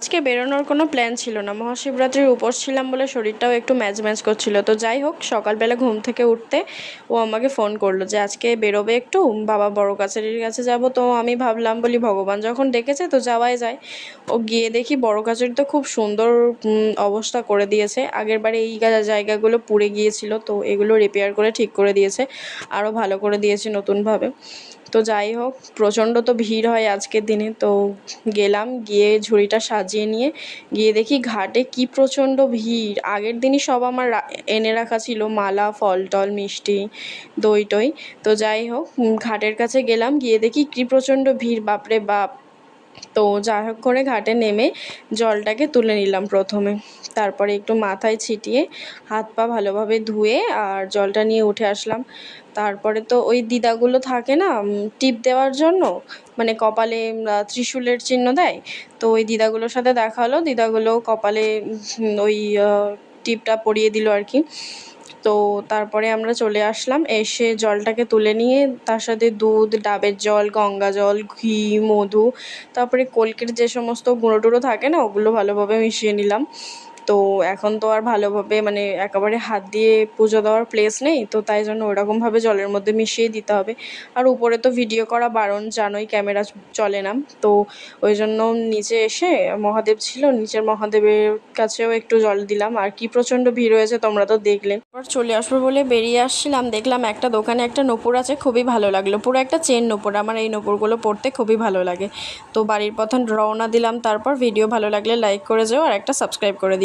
আজকে বেরোনোর কোনো প্ল্যান ছিল না, মহাশিবরাত্রির উপোস ছিলাম বলে শরীরটাও একটু ম্যাজ ম্যাজ করছিল। তো যাই হোক, সকালবেলা ঘুম থেকে উঠতে ও আমাকে ফোন করলো যে আজকে বেরোবে একটু, বাবা বড় কাছারির কাছে যাব। তো আমি ভাবলাম, বলি ভগবান যখন ডেকেছে তো যাওয়াই যায়। ও গিয়ে দেখি বড় কাছারি তো খুব সুন্দর অবস্থা করে দিয়েছে। আগের বারে এই জায়গাগুলো পুড়ে গিয়েছিল, তো এগুলো রিপেয়ার করে ঠিক করে দিয়েছে, আরও ভালো করে দিয়েছে নতুনভাবে। তো যাই হোক, প্রচণ্ড তো ভিড় হয় আজকের দিনে। তো গেলাম, গিয়ে ঝুড়িটা সাজিয়ে নিয়ে গিয়ে দেখি ঘাটে কি প্রচণ্ড ভিড়। আগের দিনই সব আমার এনে রাখা ছিল, মালা, ফল টল, মিষ্টি, দই টই। তো যাই হোক, ঘাটের কাছে গেলাম, গিয়ে দেখি কি প্রচণ্ড ভিড়, বাপরে বাপ। তো যাই হোক করে ঘাটে নেমে জলটাকে তুলে নিলাম প্রথমে, তারপরে একটু মাথায় ছিটিয়ে হাত পা ভালোভাবে ধুয়ে আর জলটা নিয়ে উঠে আসলাম। তারপরে তো ওই দিদাগুলো থাকে না, টিপ দেওয়ার জন্য, মানে কপালে ত্রিশূলের চিহ্ন দেয়। তো ওই দিদাগুলোর সাথে দেখা হলো, দিদাগুলো কপালে ওই টিপটা পরিয়ে দিল আর কি। তো তারপরে আমরা চলে আসলাম, এসে জলটাকে তুলে নিয়ে তার সাথে দুধ, ডাবের জল, গঙ্গা জল, ঘি, মধু, তারপরে কলকের যে সমস্ত গুঁড়ো টুড়ো থাকে না, ওগুলো ভালোভাবে মিশিয়ে নিলাম। তো এখন তো আর ভালোভাবে মানে একেবারে হাত দিয়ে পুজো দেওয়ার প্লেস নেই, তো তাই জন্য ওরকমভাবে জলের মধ্যে মিশিয়ে দিতে হবে। আর উপরে তো ভিডিও করা বারণ, জানোই ক্যামেরা চলে না। তো ওই জন্য নিচে এসে মহাদেব ছিল, নিচের মহাদেবের কাছেও একটু জল দিলাম। আর কি প্রচণ্ড ভিড় হয়েছে তোমরা তো দেখলে। এবার চলে আসবো বলে বেরিয়ে আসছিলাম, দেখলাম একটা দোকানে একটা নূপুর আছে, খুবই ভালো লাগলো, পুরো একটা চেন নূপুর। আমার এই নূপুরগুলো পরতে খুবই ভালো লাগে। তো বাড়ির পথে রওনা দিলাম। তারপর ভিডিও ভালো লাগলে লাইক করে যেও আর একটা সাবস্ক্রাইব করে দিও।